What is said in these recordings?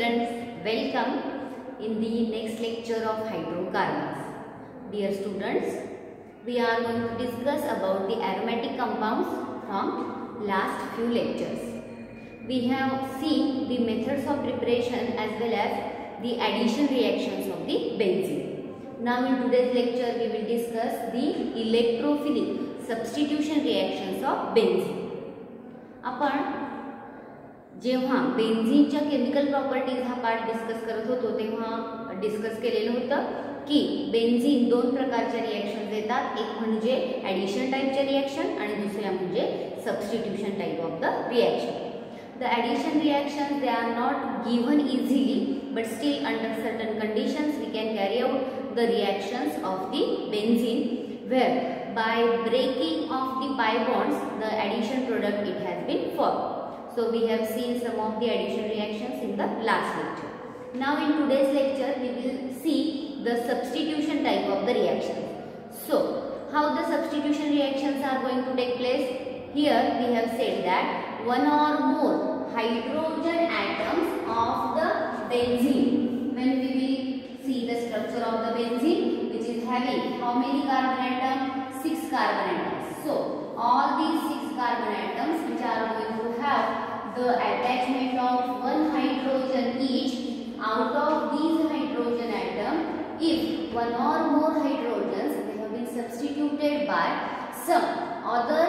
students, welcome in the next lecture of hydrocarbons. Dear students, we are going to discuss about the aromatic compounds from last few lectures. We have seen the methods of preparation as well as the addition reactions of the benzene. Now in today's lecture we will discuss the electrophilic substitution reactions of benzene. आपण जेव्हा बेन्झीनच्या chemical properties हा part discuss करत होतो तेव्हा discuss केलेलं होतं की benzene दोन प्रकारच्या रिएक्शन देतात, एक म्हणजे ॲडिशन टाइपच्या रिएक्शन आणि दुसऱ्या म्हणजे substitution type of the reaction. The addition reactions, they are not given easily, but still under certain conditions we can carry out the reactions of the benzene, where by breaking of the pi bonds the addition product it has been formed. So we have seen some of the addition reactions in the last lecture. Now in today's lecture we will see the substitution type of the reactions. So how the substitution reactions are going to take place? Here we have said that one or more hydrogen atoms of the benzene. When we will see the structure of the benzene, which is having how many carbon atoms? 6 carbon atoms. So all these 6 carbon atoms which are going to have the attachment of one hydrogen each, out of these hydrogen atoms, if one or more hydrogens they have been substituted by some other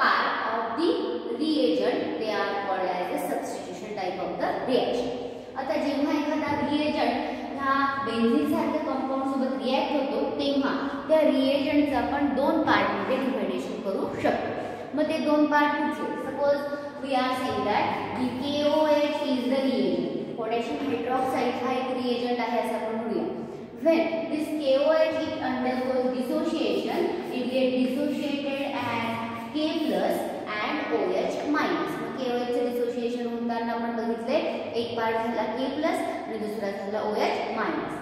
part of the reagent, they are called as a substitution type of the reaction. आता जेव्हा एखादा reagent ह्या benzene सारख्या compound सोबत react होतो तेव्हा त्या रिएजंटचा आपण दोन पार्ट मध्ये डिव्हायडेशन करू शकतो. मग ते दोन पार्ट कुठले? Suppose we are saying that the KOH is the reagent. Potassium hydroxide हा एक रिएजंट आहे असं आपण म्हणूया. When this KOH it undergoes dissociation, it gets dissociated as K plus and OH minus. KOH चे डिसोसिएशन होताना आपण बघितले एक पार्ट झाला K plus आणि दुसरा झाला OH minus.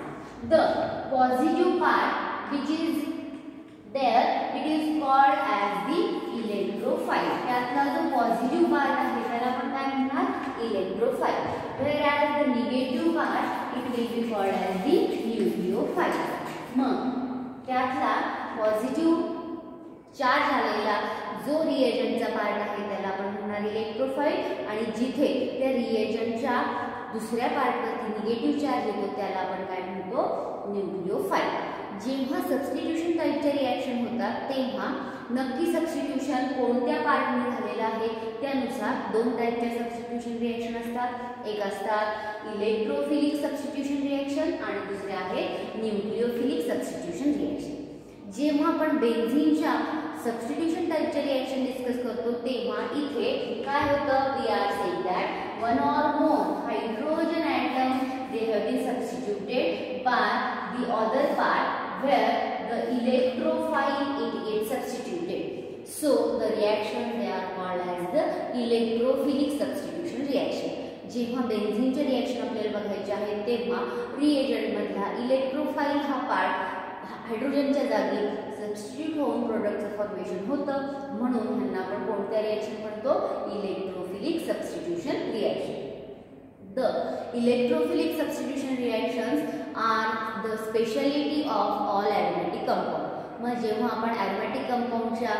The positive part which is there, it is called as the electrophile. त्यातला जो पॉझिटिव्ह पार्ट आहे त्याला आपण काय म्हणणार? Electrophile. Whereas the negative part it will be called as the nucleophile. मग त्यातला पॉझिटिव्ह चार्ज झालेला जो रिएजंटचा पार्ट आहे त्याला आपण म्हणणार इलेक्ट्रोफाइल आणि जिथे त्या रिएजंटच्या दुसऱ्या पार्टवरती निगेटिव्ह चार्ज येतो त्याला आपण काय म्हणतो? न्यूक्लिओफाइल. जेव्हा सबस्टिट्यूशन टाइपचे रिएक्शन होतात तेव्हा नक्की सबस्टिट्यूशन कोणत्या पार्टने झालेलं आहे त्यानुसार दोन टाइपचे सबस्टिट्यूशन रिएक्शन असतात. एक असतात इलेक्ट्रोफिलिक सबस्टिट्यूशन रिएक्शन आणि दुसरे आहे न्यूक्लिओफिलिक सबस्टिट्यूशन रिएक्शन. जेव्हा आपण बेन्झीनच्या सबस्टिट्यूशन टाइपचे रिएक्शन डिस्कस करतो तेव्हा इथे काय होतं? We are saying that one or more hydrogen atoms they have been substituted by the other part where the electrophile it gets substituted. So the reactions they are called as the electrophilic substitution reaction. जेव्हा बेन्झीनचे reaction आपल्याला बघायचे आहे तेव्हा reagent मधला electrophile हा part हायड्रोजनच्या जागी substitute होऊन प्रोडक्टचं formation होतं, म्हणून ह्यांना आपण कोणत्या रिएक्शन म्हणतो? Electrophilic substitution reaction. The electrophilic substitution reactions are the specialty of all aromatic compound. मग जेव्हा आपण aromatic compoundच्या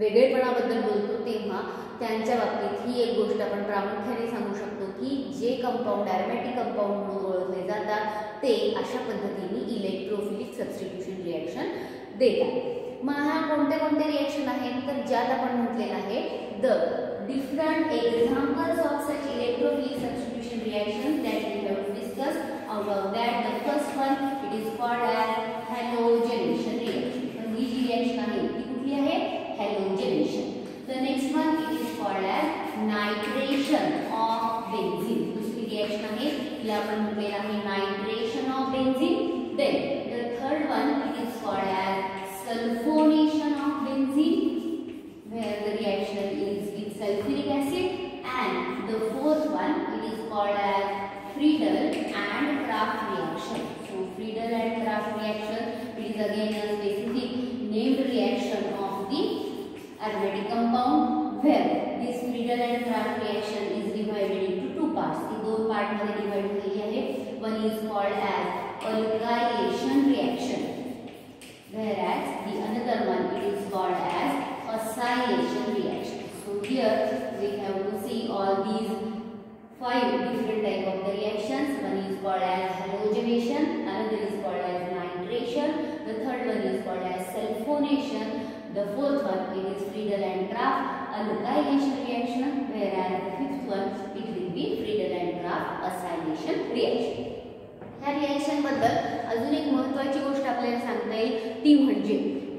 वेगळेपणाबद्दल बोलतो तेव्हा त्यांच्या बाबतीत ही एक गोष्ट आपण प्रामुख्याने सांगू शकतो की जे कंपाऊंड aromatic कंपाऊंड म्हणून ओळखले जातात ते अशा पद्धतीने इलेक्ट्रोफिलिक सबस्टिट्यूशन रिएक्शन देतात. मग हा कोणते कोणते रिएक्शन आहेत तर ज्यात आपण म्हटलेलं आहे the different examples of such electrophilic substitution reactions that we have discussed. Out of that the first one it is called as halogenation reaction. पण ही जी रिएक्शन आहे ती कुठली आहे? halogenation. The next one it is called as nitration of benzene. दुसरी reaction आहे तिला आपण म्हटलेलं आहे nitration of benzene. Then the third one it is called as sulfonation of benzene, where the reaction is with sulfuric acid, and the fourth one it is called as Friedel and Kraft reaction. So Friedel and Kraft reaction it is again a specific named reaction of the aromatic compound, where this Friedel and Kraft reaction is divided into two parts. whereas the another one it is called as acylation reaction. So here we have to see all these 5 different type of the reactions. One is called as halogenation, another is called as nitration, the third one is called as sulfonation, the fourth one it is Friedel and Krafft alkylation reaction, whereas the fifth one it will be Friedel and Krafft acylation reaction. ह्या reaction बद्दल अजून एक महत्त्वाची गोष्ट आपल्याला सांगता येईल ती म्हणजे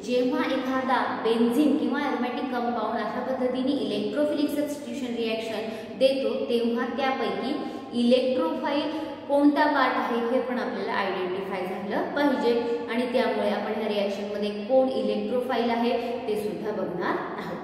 जेव्हा एखादा बेन्झीन किंवा एरोमॅटिक कंपाऊंड अशा पद्धतीने इलेक्ट्रोफिलिक सबस्टिट्यूशन रिएक्शन देतो तेव्हा त्यापैकी इलेक्ट्रोफाइल कोणता पार्ट आहे हे पण आपल्याला आयडेंटिफाय झालं पाहिजे आणि त्यामुळे आपण ह्या रिएक्शन मध्ये कोण इलेक्ट्रोफाइल आहे ते सुद्धा बघणार आहोत.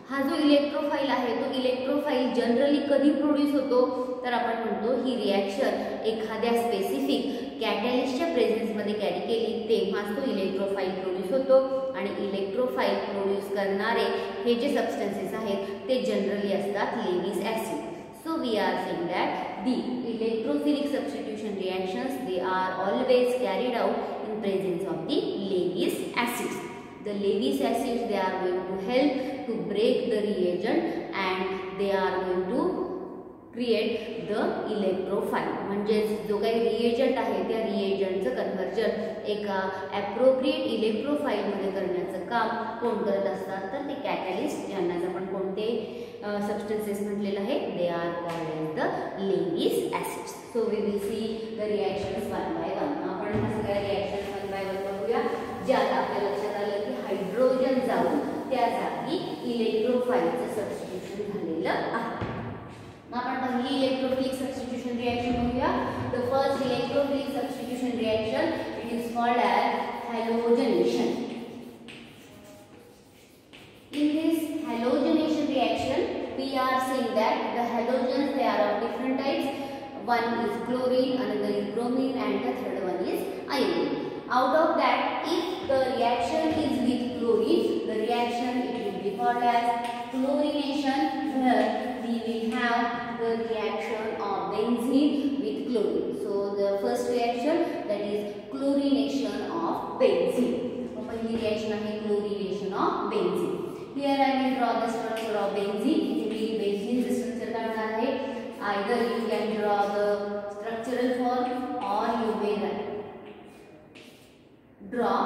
हा जो इलेक्ट्रोफाइल आहे तो इलेक्ट्रोफाइल जनरली कधी प्रोड्यूस होतो तर आपण म्हणतो ही रिएक्शन एखाद्या स्पेसिफिक कॅटॅलिस्टच्या प्रेझेन्समध्ये कॅरी केली तेव्हाच तो इलेक्ट्रोफाइल प्रोड्यूस होतो आणि इलेक्ट्रोफाइल प्रोड्यूस करणारे हे जे सबस्टन्सेस आहेत ते जनरली असतात Lewis acid. So we are saying that the electrophilic substitution reactions they are always carried out in presence of the Lewis acids. The Lewis acids they are going to help to break the reagent and they are going to create the electrophile. म्हणजे जो काही reagent आहे त्या रिएजंटचं conversion एका appropriate electrophile मध्ये करण्याचं काम कोण करत असतात तर ते कॅटॅलिस्ट ज्यांना आपण कोणते substances म्हटलेलं आहे they are called as the Lewis acids. So we will see the reactions one by one. आपण ह्या सगळ्या रिएक्शन्स one by one बघूया. ज्यात आपल्या लक्षात आलं की हायड्रोजन जाऊन त्या जागी इलेक्ट्रोफाइलचं सबस्टिट्यूशन झालेलं आहे. मग आपण पहिली इलेक्ट्रोफिलिक सबस्टिट्यूशन रिएक्शन बघूया. The first electrophilic substitution reaction it is called as halogenation. In this halogenation reaction, we are saying that the halogens they are of different types. One is chlorine, another is bromine, and the third one is iodine. Out of that, if the reaction is with chlorine, the reaction it will be called as chlorination, where we will have the reaction of benzene with chlorine. So the first reaction that is chlorination of benzene. पहिली reaction आहे chlorination of benzene. Here I will draw the structure of benzene. इथे benzene चे structure काढणार आहे. Either you can draw the structural form or you may draw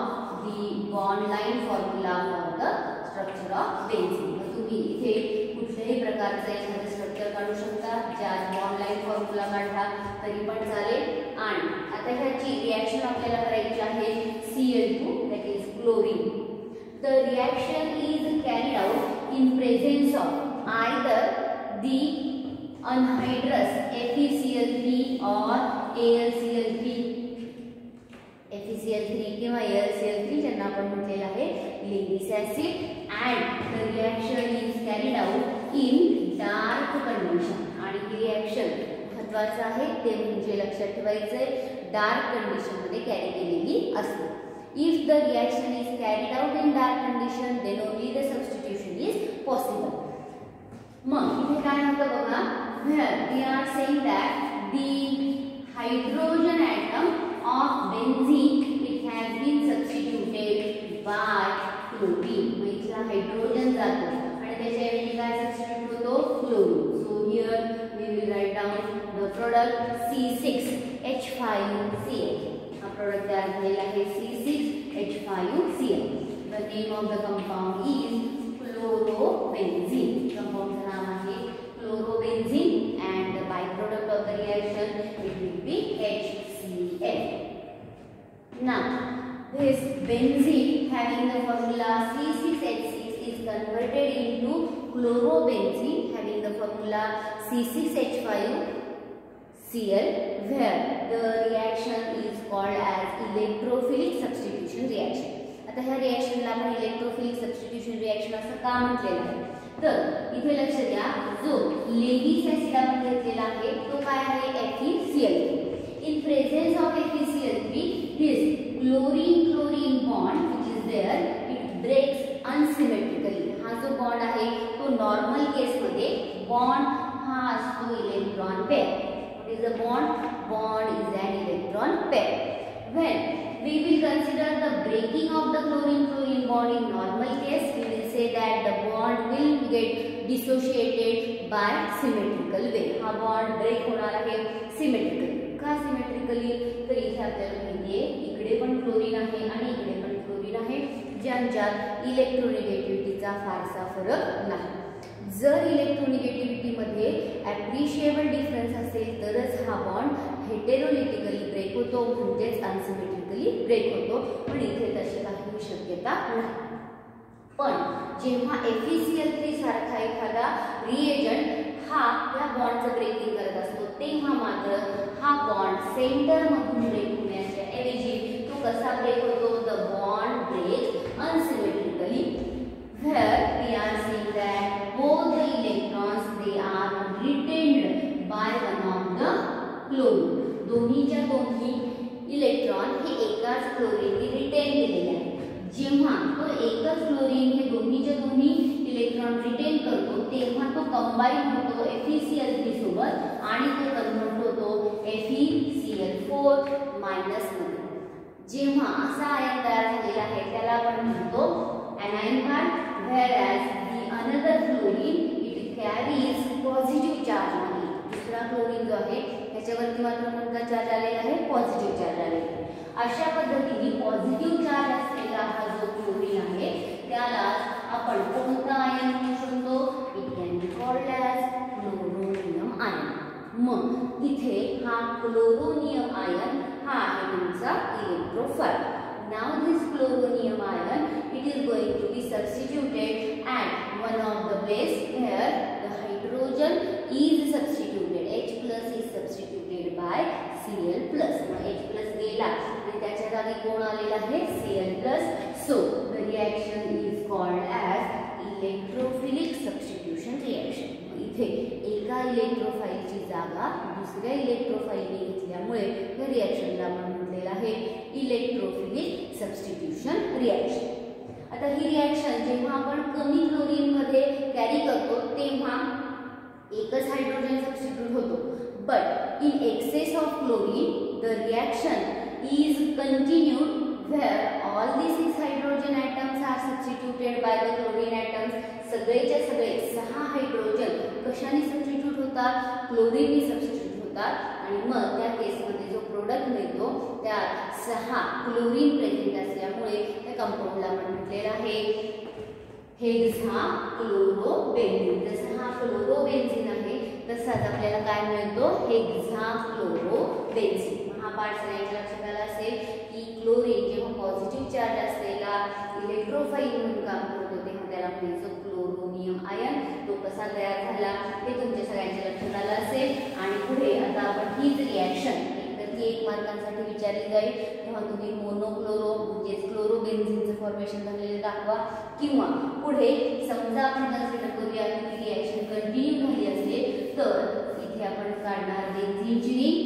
the bond line formula for the structure of benzene. तुम्ही इथे कुठल्याही प्रकारचे एखादे structure काढू शकता ज्यात बॉन्ड लाइन फॉर्म्युला काढला तरी पण चालेल. आणि आता ह्याची रिएक्शन आपल्याला करायची आहे Cl2 that is chlorine. The reaction is carried out in presence of either the anhydrous FeCl3 or AlCl3. FeCl3 किंवा AlCl3 ज्यांना आपण म्हटलेलं आहे Lewis acid and the reaction is carried out in dark condition. आणि ही reaction महत्त्वाचं आहे ते म्हणजे लक्षात ठेवायचं आहे डार्क कंडिशन मध्ये कॅरी केलेली असते. If the reaction is carried out in dark condition, then only the substitution is possible. मग इथे काय होतं बघा, here we are saying that the hydrogen atom of benzene it has been substituted by chlorine. मग इथला hydrogen जातो आणि त्याच्याऐवजी काय substitute होतो chlorine. So here we will write down the product C6H5Cl. Product तयार झालेला आहे C6H5Cl. The name of the compound is chlorobenzene. Compound चं नाम आहे chlorobenzene and the byproduct of the reaction it will be HCl. Now this benzene having the formula C6H6 is converted into chlorobenzene having the formula C6H5Cl where the reaction is called as electrophilic substitution reaction. आता ह्या रिएक्शनला आपण electrophilic substitution reaction असं का म्हटलेलं आहे तर इथे लक्ष द्या जो लेविस ॲसिड आपण घेतलेला आहे तो काय आहे FeCl3. In presence of FeCl3 this chlorine chlorine bond which is there it breaks unsymmetrically. हा जो बॉन्ड आहे तो नॉर्मल केस मध्ये बॉन्ड हा असतो electron pair. What is a bond? Bond is an electron pair. When we will consider the breaking of the chlorine-chlorine bond in normal case. We will say that the bond will get dissociated by symmetrical way. हा bond break होणार आहे symmetrically. का symmetrically? तर इथे आपल्याला माहिती आहे इकडे पण क्लोरीन आहे आणि इकडे पण क्लोरीन आहे, ज्यांच्यात इलेक्ट्रोनेगेटिव्हिटीचा फारसा फरक नाही. जर इलेक्ट्रोनेगेटिव्हिटी मध्ये ॲप्रिशिएबल डिफरन्स असेल तरच हा बॉन्ड हेटेरोलिटिकली ब्रेक होतो, म्हणजेच अनसिमेट्रिकली ब्रेक होतो. पण इथे तशी काही शक्यता नाही. पण जेव्हा FeCl3 सारखा एखादा रिएजंट हा या बॉन्डचं ब्रेकिंग करत असतो, तेव्हा मात्र हा बॉन्ड सेंटर मधून ब्रेक होण्याच्या ऐवजी तो कसा ब्रेक होतो? The bond breaks unsymmetrically, where we are saying that both the electrons they are retained by one of the chlorine. दोन्हीच्या दोन्ही इलेक्ट्रॉन हे एकाच क्लोरीनने रिटेन केलेले आहेत. जेव्हा तो एकच क्लोरीन हे दोन्हीच्या दोन्ही इलेक्ट्रॉन रिटेन करतो, तेव्हा तो कंबाईन होतो FeCl3 सोबत आणि तो कन्व्हर्ट होतो FeCl4- मध्ये. जेव्हा असा आयन तयार झालेला आहे त्याला आपण म्हणतो anion part, whereas the another chlorine it carries positive charge only. दुसरा क्लोरीन जो आहे त्याच्यावरती मात्र कोणता चार्ज आलेला आहे? पॉझिटिव्ह चार्ज आलेला आहे. अशा पद्धतीने पॉझिटिव्ह चार्ज असलेला हा जो क्लोरीन आहे त्याला आपण कोणता आयन म्हणू शकतो? It can be called as chloronium ion. मग इथे हा क्लोरोनियम आयन हा आहे तुमचा electrophile. Now this chloronium ion it is going to be substituted at one of the place where the hydrogen is substituted. H plus is substituted by Cl plus. H plus गेला आणि त्याच्या जागी कोण आलेला आहे? Cl plus. So the reaction is called as electrophilic substitution reaction. इथे एका इलेक्ट्रोफाइलची जागा दुसऱ्या इलेक्ट्रोफाइलने घेतल्यामुळे या रिएक्शनला आपण म्हटलेलं आहे इलेक्ट्रोफिलिक सबस्टिट्यूशन रिएक्शन. आता ही रिएक्शन जेव्हा आपण कमी क्लोरीन मध्ये कॅरी करतो तेव्हा एकच हायड्रोजन सबस्टिट्यूट होतो. But in excess of chlorine the reaction is continued where all the 6 hydrogen atoms are substituted by the chlorine atoms. सगळेच्या सगळे 6 हायड्रोजन कशाने सबस्टिट्यूट होतात? क्लोरीनने सबस्टिट्यूट होतात. आणि मग त्या केसमध्ये जो प्रोडक्ट मिळतो त्यात 6 क्लोरीन प्रेझेंट असल्यामुळे त्या कंपाऊंडला आपण म्हटलेलं आहे हेक्साक्लोरोबेन्झीन. जसं हा क्लोरोबेन्झीन आहे तसाच आपल्याला काय मिळतो? हेक्साक्लोरोबेन्झीन. हा पार्ट सगळ्यांच्या लक्षात आला असेल की क्लोरीन जेव्हा पॉझिटिव्ह चार्ज असलेला इलेक्ट्रोफाइल म्हणून काम करतो तेव्हा त्याला म्हणतो क्लोरोनियम आयन. तो कसा तयार झाला हे तुमच्या सगळ्यांच्या लक्षात आलं असेल. आणि पुढे आता आपण हीच रिएक्शन एकतर ती 1 मार्कांसाठी विचारली जाईल तेव्हा तुम्ही मोनोक्लोरो म्हणजे क्लोरोबेन्झीनचं फॉर्मेशन झालेलं दाखवा, किंवा पुढे समजा आपण कन्सिडर करूया की रिएक्शन कंटिन्यू झाली असेल तर इथे आपण काढणार बेन्झीनची ring.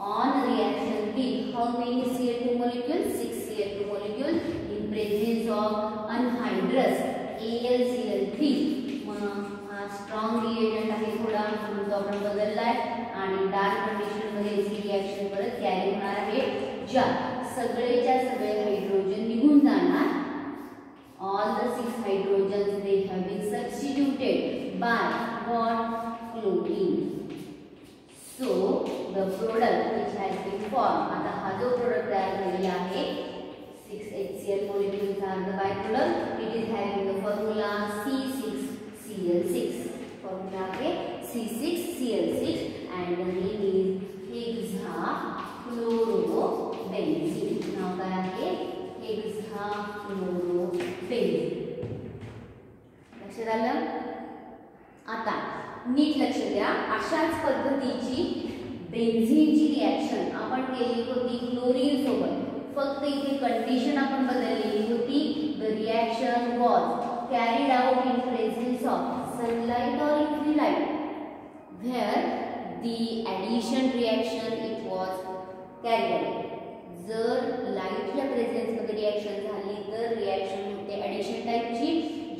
On reaction with how many Cl2 molecules? 6 Cl2 molecules in presence of anhydrous AlCl3. मग हा स्ट्रॉंग रिएजंट आहे थोडा म्हणून तो आपण बदललाय आणि डार्क कंडिशन मध्ये ही रिएक्शन परत कॅरी होणार आहे, ज्या सगळेच्या सगळे हायड्रोजन निघून जाणार. All the 6 hydrogens they have been substituted by what? Chlorine. So the product which has been formed, आता हा जो प्रोडक्ट तयार झालेला आहे 6 HCl molecules are the byproduct. It is having the formula C6Cl6. Formula आहे C6Cl6 and the name is hexachlorobenzene. नाव काय आहे? हेक्साक्लोरोबेन्झीन. लक्षात आलं? आता नीट लक्ष द्या. अशाच पद्धतीची बेन्झीनची रिएक्शन आपण केली होती क्लोरीन सोबत, फक्त इथे कंडिशन आपण बदललेली होती. The reaction was carried out in presence of sunlight और UV light, where the addition reaction it was carried out. जर लाईटच्या प्रेझेन्स मध्ये रिएक्शन झाली तर रिएक्शन होते ॲडिशन टाइपची,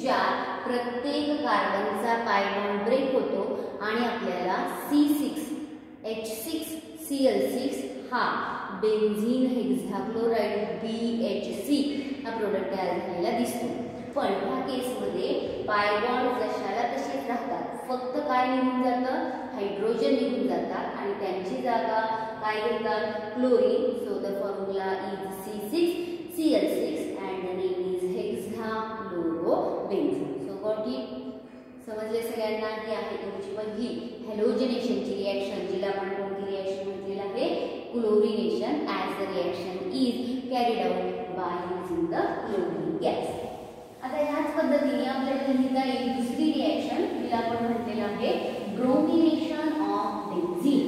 ज्यात प्रत्येक कार्बनचा पाय बॉन्ड ब्रेक होतो आणि आपल्याला C6H6Cl6 हा बेन्झीन हेक्साक्लोराइड BHC हा प्रोडक्ट तयार झालेला दिसतो. पण ह्या केसमध्ये पाय बॉन्ड जशाला तसेच राहतात, फक्त काय निघून जातं, हायड्रोजन निघून जातात आणि त्यांची जागा काय घेतात, chlorine. So the formula is C6Cl6 and the name is hexachlorobenzene. So got it? समजले सगळ्यांना? ही आहे तुमची पहिली हॅलोजिनेशनची रिएक्शन, जिला आपण कोणती रिएक्शन म्हटलेलं आहे, chlorination. As the reaction is carried out by using the chlorine gas. आता ह्याच पद्धतीने आपल्याला लिहिता येईल दुसरी रिएक्शन, जिला आपण म्हटलेलं आहे bromination of benzene.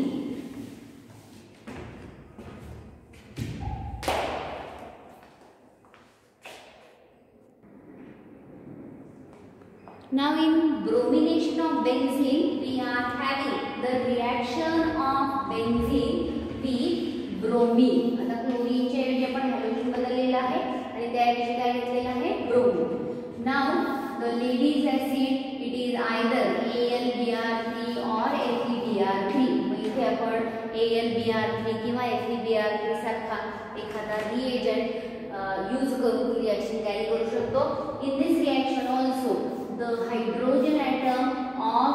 Now in bromination of benzene we are having the reaction of benzene with bromine. आता क्लोरीन च्या ऐवजी आपण हॅलोजन बदललेला आहे आणि त्याऐवजी काय घेतलेलं आहे, bromine. Now the Lewis acid it is either AlBr3 or FeBr3. मग इथे आपण AlBr3 किंवा FeBr3 सारखा एखादा रिएजंट यूज करून रिएक्शन कॅरी करू शकतो. In this reaction also the hydrogen atom of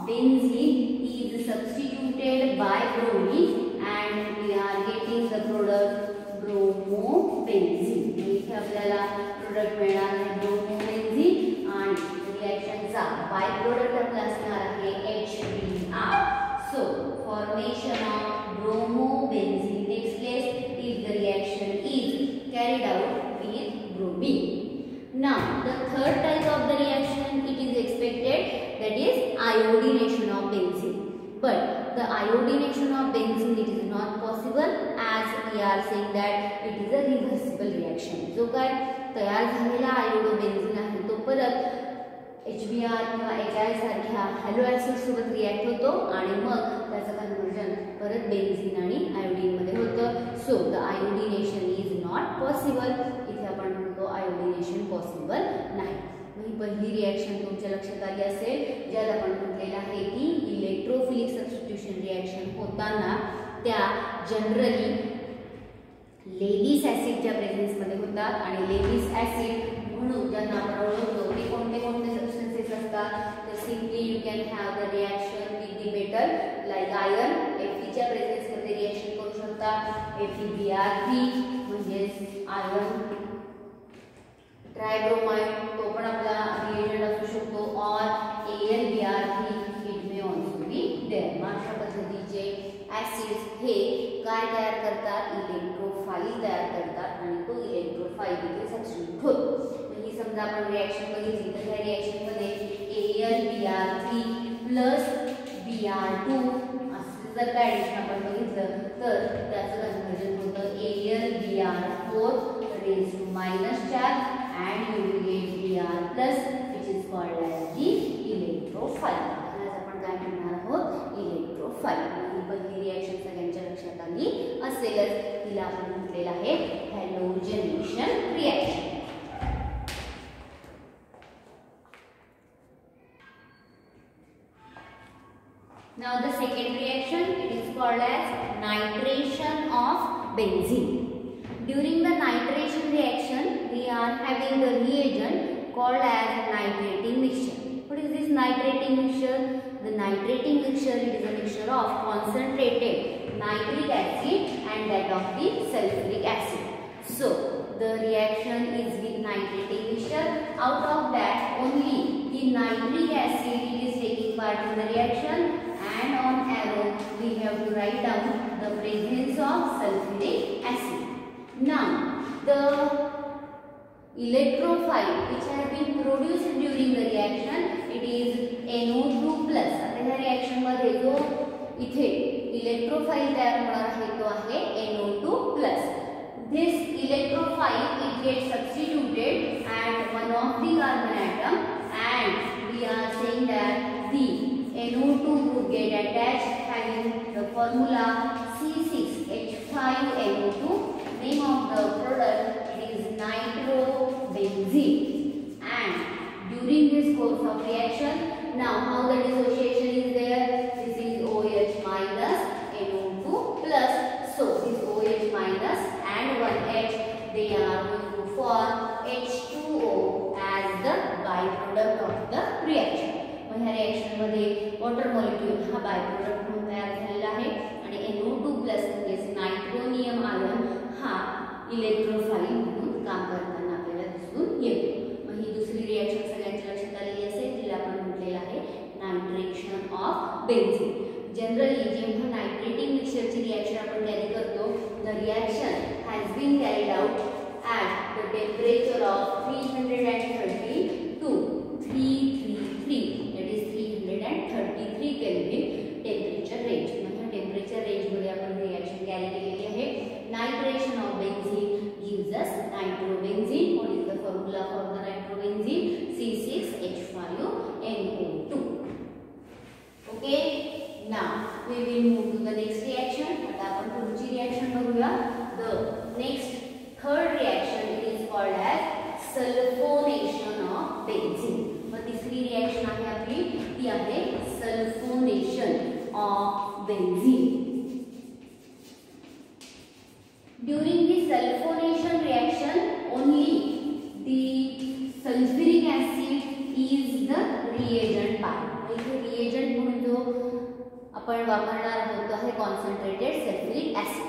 benzene is substituted by bromine and we are getting the product bromobenzene. इथे आपल्याला प्रोडक्ट मिळणार आहे ब्रोमोबेन्झीन आणि रिएक्शनचा बाय प्रोडक्ट आपला असणार आहे HBr. So formation of bromobenzene takes place if the reaction is carried out with bromine. Now the third type of the reaction it is expected, that is iodination of benzene. But the iodination of benzene it is not possible, as we are saying that it is a reversible reaction. जो काय तयार झालेला आयोडोबेन्झीन आहे तो परत HBr किंवा HI सारख्या hello acid सोबत रिॲक्ट होतो आणि मग त्याचं कन्व्हर्जन परत बेन्झीन आणि आयोडीन मध्ये होतं. So the iodination is not possible. इथे आपण म्हणतो आयोडिनेशन पॉसिबल नाही. ही पहिली रिॲक्शन तुमच्या लक्षात आली असेल, ज्यात आपण म्हटलेलं आहे की इलेक्ट्रोफिलिक सबस्टिट्यूशन रिॲक्शन होताना त्या जनरली लेविस ॲसिडच्या प्रेझेन्समध्ये होतात आणि लेविस ॲसिड म्हणून ज्यांना आपण ओळखतो ते कोणते कोणते सबस्टन्सेस असतात, तर simply you can have the reaction with the metal like iron. Feच्या प्रेझेन्समध्ये रिॲक्शन करू शकता. FeBr3 म्हणजेच आयर्न ट्रायब्रोमाइड तो पण आपला रिएजंट असू शकतो, और AlBr3 it may also be there. अशा पद्धतीचे ॲसिड्स हे काय तयार करतात, इलेक्ट्रोफाइल तयार करतात आणि तो इलेक्ट्रोफाइल इथे सबस्टिट्यूट होतो. ही समजा आपण रिॲक्शन बघितली तर ह्या रिॲक्शन मध्ये AlBr3 प्लस Br2 असं जर काय ऍडिशन आपण बघितलं तर त्याचं कन्व्हर्जन होतं AlBr4 raised to -4 and you will get Br plus which is called as the electrophile. आज आपण काय म्हणणार आहोत, इलेक्ट्रोफाइल. ही पहिली रिॲक्शन सगळ्यांच्या लक्षात आली असेलच, तिला आपण म्हटलेलं आहे हॅलोजनेशन reaction. Now the second reaction it is called as nitration of benzene. During the nitration reaction we are having the reagent called as nitrating mixture. What is this nitrating mixture? The nitrating mixture it is a mixture of concentrated nitric acid and that of the sulfuric acid. So the reaction is with nitrating mixture. Out of that only the nitric acid it is taking part in the reaction, and on arrow we have to write down the presence of sulfuric acid. Now the electrophile which have been produced during the reaction it is NO2 plus. आता ह्या reaction मध्ये जो इथे electrophile तयार होणार आहे तो आहे NO2 plus. This electrophile it gets substituted at one of the carbon atom and we are saying that the NO2 group get attached having the formula C6H5NO2. Name of the product it is nitrobenzene. And during this course of reaction, now how the dissociation is there? This is OH minus NO2 plus. So this OH of 332. 333, that is 333 Kelvin temperature range. म्हणजे temperature range मध्ये आपण reaction carry केलेली आहे. Nitration of benzene gives us nitrobenzene. What is the formula for the nitrobenzene? C6H5NO2. Okay, now we will move to the next reaction. आता आपण पुढची reaction बघूया. The next third reaction is called as sulphonation of benzene. मग तिसरी reaction आहे आपली ती आहे sulphonation of benzene. During the sulfonation reaction, only the sulfuric acid is the reagent part. इथे reagent म्हणून जो आपण वापरणार आहोत तो आहे concentrated sulfuric acid.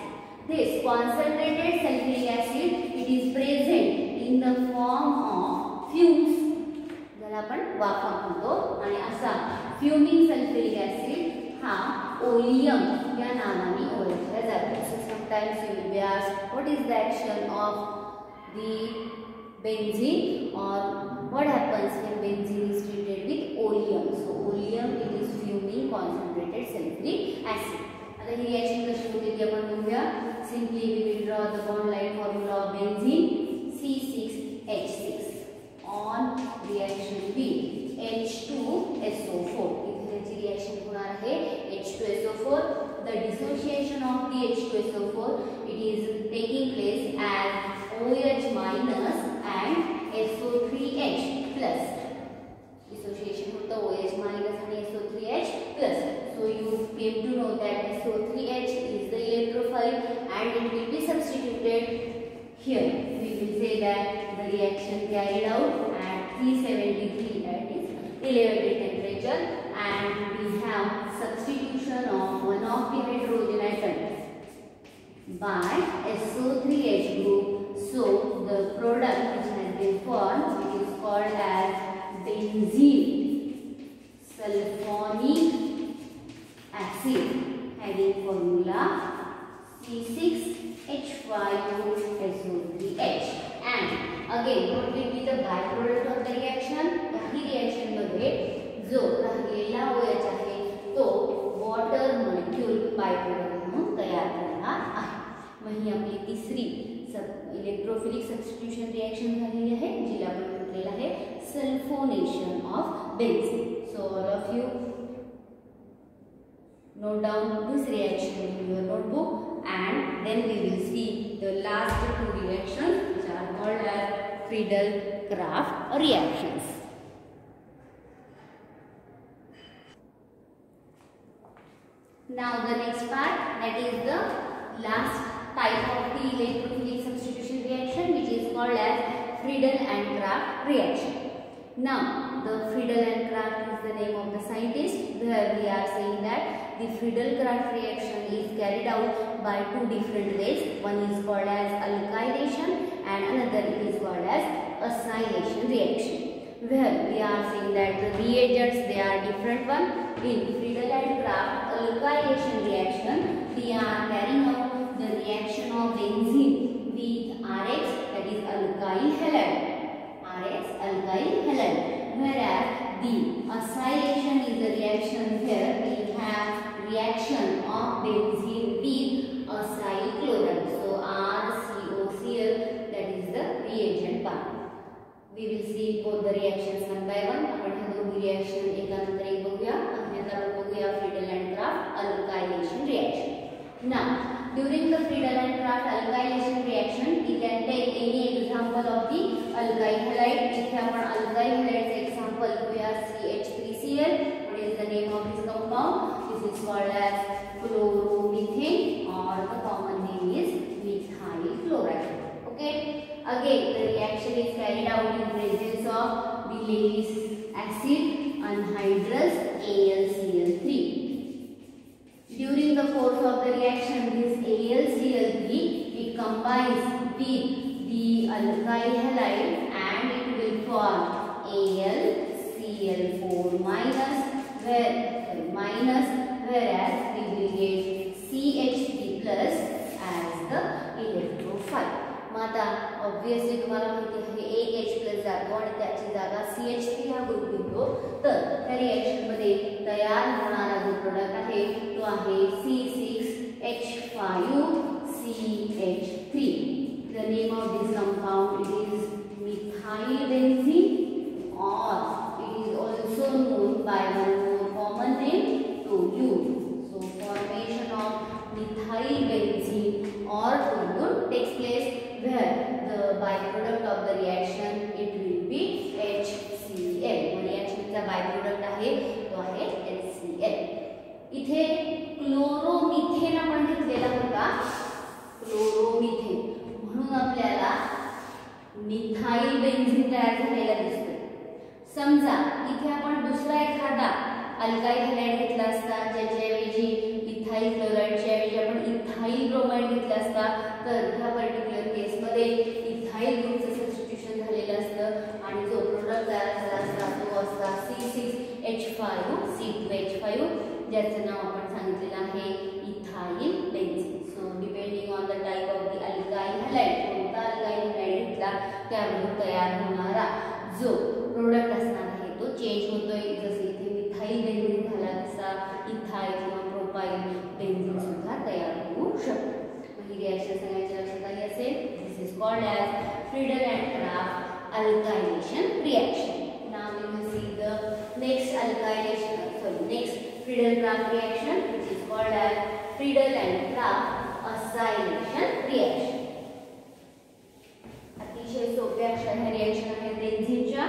This concentrated sulfuric acid, it is present in the form of fumes. ज्याला आपण वाफा म्हणतो. आणि असा fuming sulfuric acid हा oleum या नावाने ओळखला जातो. Sometimes you will be asked, what is the action of the benzene, or what happens when benzene is treated with oleum? So oleum, it is fuming concentrated sulfuric acid. आता ही reaction कशी होते ती आपण बघूया. Simply we will draw the bond line formula of benzene C6H6 on reaction with H2SO4. इथे जी reaction होणार आहे H2SO4. The dissociation of the H2SO4, it is taking place as OH minus and SO3H plus. Dissociation होता OH minus and SO3H plus. So you came to know that SO3H is the electrophile and it will be substituted here. We will say that the reaction carried out at 373 at its elevated temperature, and we have substitution of one of the hydrogen atoms by SO3H group. So the product which has been formed, which is called as benzene sulfonic acid, having formula C6H5SO3H. And again, what will be the byproduct of the reaction? He reaction मध्ये जो राहिलेला OH आहे तो water molecule by-product म्हणून तयार होणार आहे. मग ही आपली तिसरी इलेक्ट्रोफिलिक सबस्टिट्यूशन रिएक्शन झालेली आहे जिला आपण म्हटलेलं आहे sulphonation of benzene. So all of you note down this reaction in your notebook, and then we will see the last two reactions which are called as Friedel-Crafts reactions. Now the next part, that is the last type of the electrophilic substitution reaction, which is called as Friedel and Crafts reaction. Now the Friedel and Crafts is the name of the scientist. Where we are saying that the Friedel-Crafts reaction is carried out by two different ways. One is called as alkylation and another is called as acylation reaction. Where we are saying that the reagents, they are different one. In Friedel and Crafts alkylation reaction, we are carrying out the reaction of benzene with RX, that is alkyl halide. RX alkyl halide. Whereas the acylation is the reaction where we have reaction of benzene with acyl chloride. So RCOCl, that is the reagent part. We will see both the reactions one by one. आपण ह्या दोन्ही reaction एकानंतर एक बघूया. आता आपण बघूया Friedel and Crafts alkylation reaction. Now, during the Friedel and Crafts alkylation reaction, we can take any example of the alkyl halide. इथे आपण alkyl halide example घेऊया CH3Cl. What is the name of this compound? This is called as chloromethane, or the common name is methyl chloride. Okay. Again, the reaction is carried out in presence of the Lewis acid anhydrous AlCl3. During the course of the reaction, this AlCl3 it combines with the alkyl halide and it will form AlCl4 minus, whereas we will get CH3 plus as the electrophile. आता obviously तुम्हाला माहिती आहे एक H+ आणि त्याची जागा CH3 हा group घेतो, तर त्या रिएक्शन मध्ये तयार होणारा जो प्रोडक्ट आहे तो आहे C6H5CH3. The name of this compound it is methyl benzene, or it is also known by one more common name, toluene. So formation of methyl benzene or toluene takes place where the byproduct of the reaction it will be HCl. reaction चा byproduct आहे तो आहे HCl. इथे chloromethane आपण घेतलेला होता, chloromethane, म्हणून आपल्याला मिथाइल बेन्झीन तयार झालेला दिसतोय. समजा इथे आपण दुसरा एखादा अल्काइल हॅलाइड घेतला असता, ज्याच्याऐवजी इथाइल क्लोराइडच्या ऐवजी आपण इथाइल ब्रोमाइड घेतला असता, तर ह्या पर्टिक्युलर केस मध्ये इथाइल ग्रुपचं सबस्टिट्यूशन झालेलं असतं आणि जो प्रोडक्ट तयार झाला असता तो असता C6H5C2H5, ज्याचं नाव आपण सांगितलेलं आहे ethyl benzene. So depending on the type of the alkyl halide, कोणता अल्काइल हॅलाइड घेतला त्यावरून तयार होणारा जो प्रोडक्ट असणार आहे तो चेंज होतोय. जसे इथे मिथाइल बेन्झीन झाला तसा इथाइल किंवा प्रोपाइल बेन्झीन सुद्धा तयार होऊ शकतो. ही रिएक्शन सगळ्यांच्या लक्षात आली असेल. This is called as Friedel and Craft alkylation reaction. Now we will see the next alkylation, next Friedel-Crafts reaction, which is called as Friedel-Crafts acylation reaction. अतिशय सोप्या अशा ह्या रिएक्शन आहेत बेन्झीनच्या,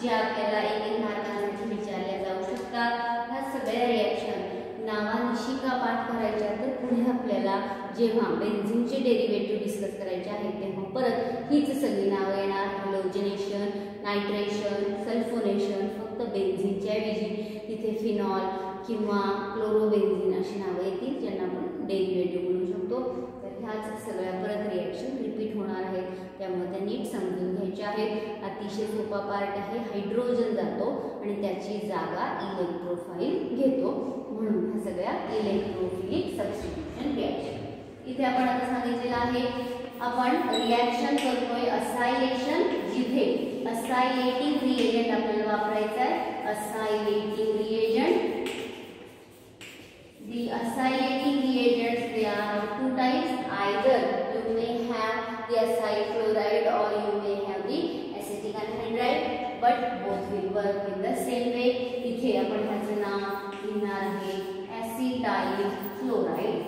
ज्या आपल्याला एक मार्कांसाठी विचारल्या जाऊ शकतात. ह्या सगळ्या रिएक्शन नावानिशी का पाठ करायच्या, तर पुढे आपल्याला जेव्हा बेन्झीनचे डेरिव्हेटिव्ह डिस्कस करायचे आहेत तेव्हा परत हीच सगळी नावं येणार. हॅलोजनेशन, नायट्रेशन, सल्फोनेशन. फक्त बेन्झीनच्या ऐवजी तिथे फिनॉल किंवा क्लोरोबेन्झीन अशी नावं येतील ज्यांना आपण डेरिव्हेटिव्ह म्हणू शकतो. तर ह्याच सगळ्या परत रिएक्शन रिपीट होणार आहेत, त्यामुळे त्या नीट समजून घ्यायच्या आहेत. अतिशय सोपा पार्ट आहे. हायड्रोजन जातो आणि त्याची जागा इलेक्ट्रोफाइल घेतो, म्हणून ह्या सगळ्या इलेक्ट्रोफिलिक सबस्टिट्यूशन रिएक्शन. इथे आपण आता सांगितलेलं आहे आपण रिएक्शन करतोय असायलेशन, जिथे असायलेटिंग रिएजंट आपल्याला वापरायचा आहे. असायलेटिंग reagent, the acylating reagents they are of two types. Either you may have the acyl chloride or you may have the acetic anhydride, but both will work in the same way. इथे आपण ह्याचं नाव घेणार आहे acetyl chloride.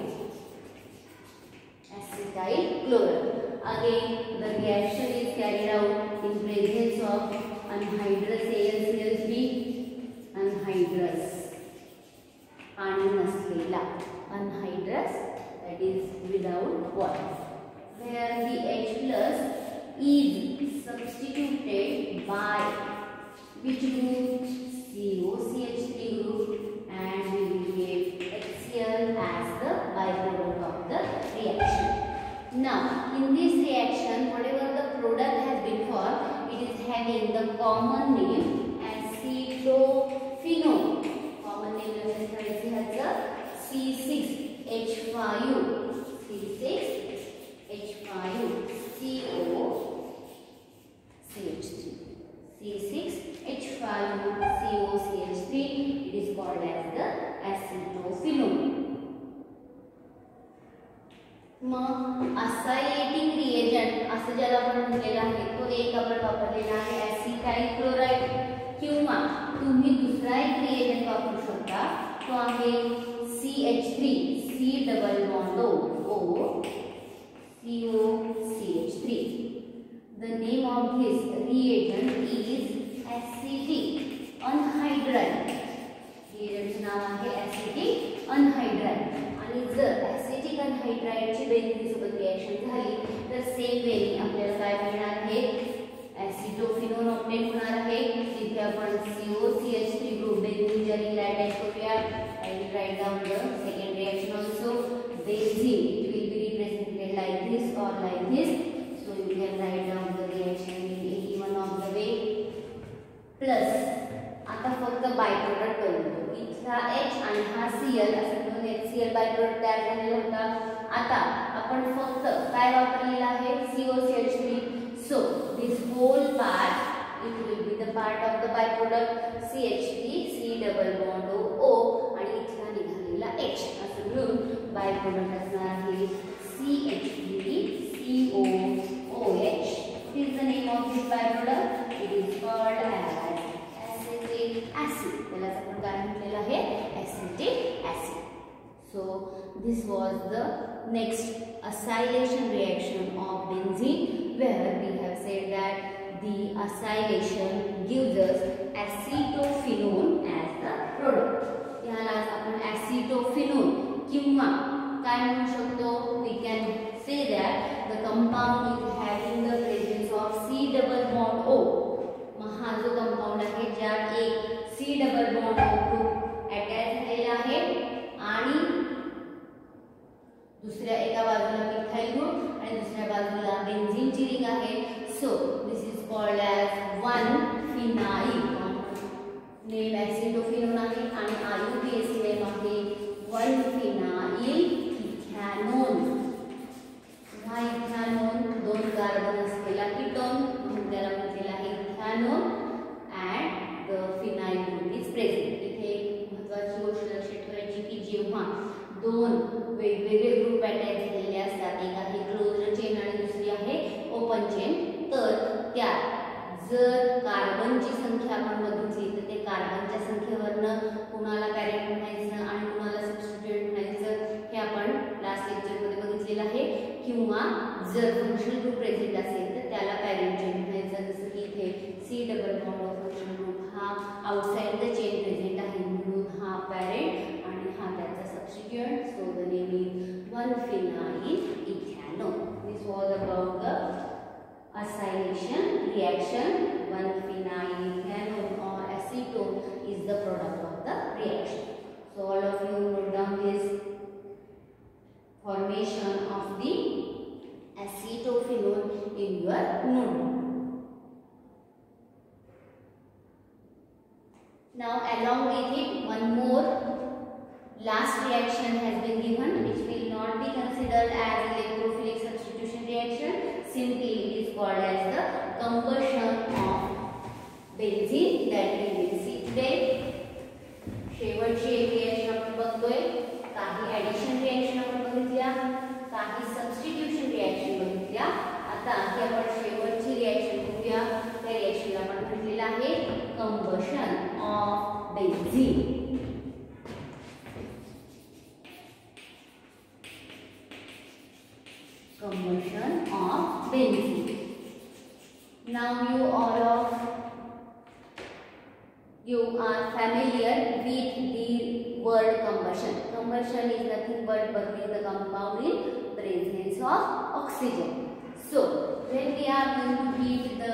acetyl chloride. Again the reaction is carried out in presence of anhydrous AlCl3, anhydrous आणि नसलेला anhydrous, that is without water, where the H plus is substituted by which group? COCH3 group, and we will get HCl as the byproduct of the reaction. Now in this reaction whatever the product has been formed, it is having the common name acetophenone. Common name is C6H5, C6H5 COCH3, C6H5 COCH3. It is called as the acetophenone. मग acylating reagent असं ज्याला आपण म्हटलेलं आहे तो एक आपण वापरलेला आहे ॲसिटाइल क्लोराइड, किंवा तुम्ही दुसरा एक रिएजंट वापरू शकता तो आहे CH3, C double bond O, COCH3. The name of this reagent is acetic anhydride. रिएजंटचं नाव आहे acetic anhydride. आणि जर acetic anhydride ची बेन्झीन सोबत रिएक्शन झाली तर सेम वेनी आपल्याला काय मिळणार आहे? acetophenone ऑब्टेन होणार आहे. तिथे आपण COCH3 ग्रुप बेन्झीनच्या रिंगला अटॅच करूया. I will write down the second reaction also. Benzene, it will be represented like this or like this. So you can write down the reaction in any one of the way. Plus आता फक्त by-product बनतो. इथला H आणि हा Cl असं म्हणून HCl by-product तयार झालेला होता. आता आपण फक्त काय वापरलेला आहे? COCH3. So this whole part it product CH3 C double bond O आणि इथला निघालेला H असं मिळून बाय प्रोडक्ट असणार आहे CH3 COOH. What is the name of this byproduct? It is called as acetic acid. त्याला आपण काय म्हटलेलं आहे? Acetic acid. So this was the next acylation reaction of benzene, where we have said that the acylation gives us acetophenone as the product. याला आपण acetophenone किंवा काय म्हणू शकतो? We can say that the compound is having the presence of C double bond O. मग हा जो compound आहे ज्यात एक C double bond O group attach झालेला आहे आणि दुसऱ्या एका बाजूला मिथाइल ग्रुप आणि दुसऱ्या बाजूला बेन्झीनची रिंग आहे. So this is called as 1-phenyl. Name acetophenone आहे आणि IUPAC नेम आहे 1-phenyl इथॅनोन. हा इथॅनोन दोन कार्बन असलेला कीटोन म्हणून त्याला म्हटलेला आहे ethanone and the phenyl group is present. इथे एक महत्त्वाची गोष्ट लक्षात ठेवायची की जेव्हा दोन वेगवेगळे ग्रुप अटॅच झालेले असतात, एक आहे क्लोज्ड चेन आणि दुसरी आहे ओपन चेन, तर त्या जर कार्बनची संख्या आपण बघितली तर ते कार्बनच्या संख्येवरनं कुणाला पॅरेंट म्हणायचं आणि कुणाला सबस्टिट्यूएंट म्हणायचं हे आपण लास्ट लेक्चरमध्ये बघितलेलं आहे. किंवा जर फंक्शनल ग्रुप प्रेझेंट असेल तर त्याला पॅरेंट चेन म्हणायचं. जसं की इथे C double bond of functional group हा आउटसाइड द चेन प्रेझेंट आहे म्हणून हा पॅरेंट आणि हा त्याचा substituent. So the name is 1-phenyl ethanol. This was about the acylation reaction. 1-phenyl ethanol or acetone is the product of the reaction. So all of you note down this formation of the acetophenone in your notebook. Now along with it one more last reaction has been given, which will not be considered as electrophilic substitution reaction. Simply it is called as the combustion of benzene, that we will see today. शेवटची एक reaction आपण बघतोय. काही addition reaction आपण बघितल्या, काही substitution reaction बघितल्या. आता ही आपण शेवटची रिएक्शन बघूया. त्या रिएक्शनला आपण म्हटलेलं आहे combustion of benzene. Combustion of benzene. Now you are familiar with the word combustion. Combustion is nothing but burning the compound in presence of oxygen. So when we are going to heat the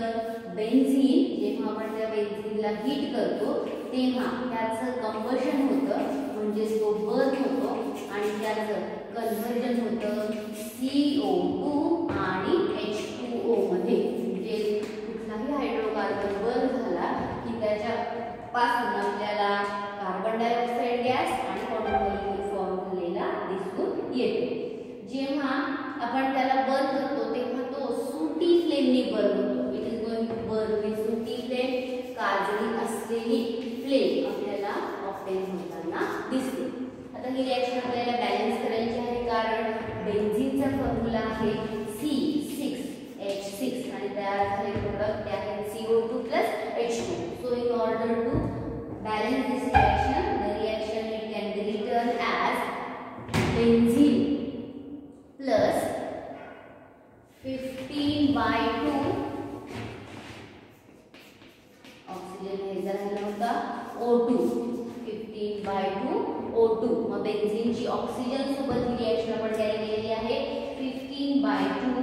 benzene, जेव्हा आपण त्या बेन्झीनला heat करतो तेव्हा त्याचं combustion होतं, म्हणजे तो burn होतो आणि त्याचं कन्व्हर्जन होतं CO2 आणि H2O मध्ये. म्हणजे कुठलाही हायड्रोकार्बन बर्न झाला की त्याच्या पासून आपल्याला कार्बन डायऑक्साइड गॅस आणि वॉटर मॉलिक्यूल फॉर्म झालेला दिसून येतो. जेव्हा आपण त्याला बर्न करतो तेव्हा तो सुटी फ्लेमने बर्न होतो. It is going to burn with sooty flame. काजळी असलेली फ्लेम आपल्याला ऑप्टेन होताना दिसते. आता ही रिएक्शन आपल्याला बॅलन्स करायची आहे, कारण बेन्झीनचा फॉर्म्युला आहे C6H6 आणि तयार झालेले प्रोडक्ट ते आहे CO2 H2. So in order to balance this reaction, the reaction it can be written as benzene plus 15/2 oxygen हे झाला होता O2. 15/2 O2. मग बेन्झीनची ऑक्सिजन सोबत ही रिएक्शन आपण कॅरी केलेली आहे. 15/2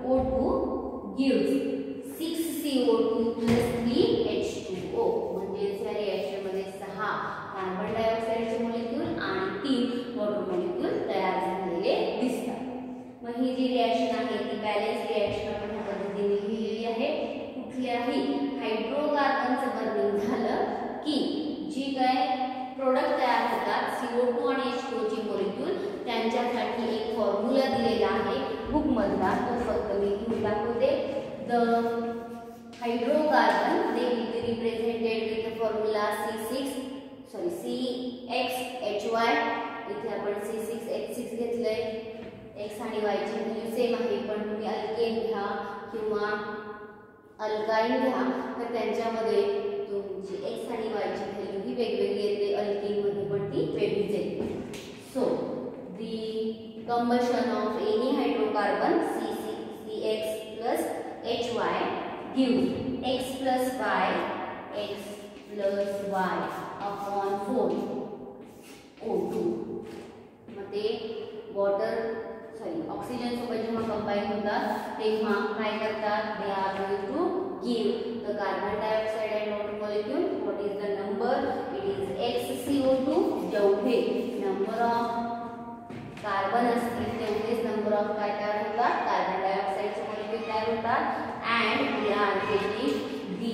O2 gives 6CO2 plus 3H2O. म्हणजे या रिएक्शन मध्ये 6 कार्बन डायऑक्साइडचे मॉलिक्यूल आणि 3 वॉटर मॉलिक्यूल तयार झालेले दिसतात. मग ही जी रिएक्शन आहे ती बॅलन्स रिएक्शन आपण ह्या पद्धतीने लिहिलेली आहे. कुठल्याही हायड्रोकार्बनचं बर्निंग झालं की जी काय प्रोडक्ट तयार होतात CO2 आणि H2O चे मॉलिक्यूल, त्यांच्यासाठी एक फॉर्म्युला दिलेला आहे बुक मधला, तो फक्त मी घेऊन दाखवते. The hydrocarbon they will be represented with formula CXHY. इथे आपण C6H6 घेतलंय. X आणि Y ची व्हॅल्यू सेम आहे, पण तुम्ही अल्केन घ्या किंवा अल्काइन घ्या तर त्यांच्यामध्ये तुमची X आणि Y ची व्हॅल्यू ही वेगवेगळी येते. अल्केन मध्ये पण ती वेगळीच येते. सो the combustion of any hydrocarbon CXHY gives X plus Y upon 4 O2. मग ते ऑक्सिजन सोबत जेव्हा कंबाईन होतात तेव्हा काय करतात, they are going to give the carbon dioxide and water molecule. What is the number? It is XCO2. जेवढे number of carbon असतील तेवढेच नंबर ऑफ काय तयार होतात, कार्बन डायऑक्साइडचे मॉलिक्यूल तयार होतात. And they are getting the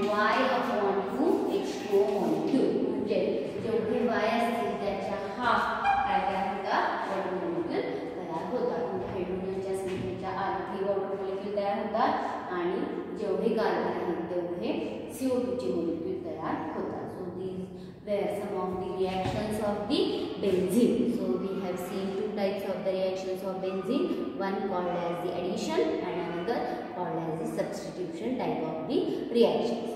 Y upon 2 H2O molecule. म्हणजे जेवढे Y असतील त्याच्या हाफ काय तयार होतात, वॉटर मॉलिक्यूल तयार होतात. म्हणजे हायड्रोजनच्या संख्येच्या अर्धी वॉटर मॉलिक्यूल तयार होतात आणि जेवढे कार्बन आहेत तेवढे CO2 चे मॉलिक्यूल तयार होतात. सो these were some of the reactions of the benzene. So we have seen two types of the reactions of benzene, one called as the addition and another called as the substitution type of the reactions.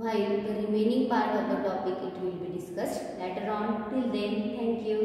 While the remaining part of the topic it will be discussed later on. Till then, thank you.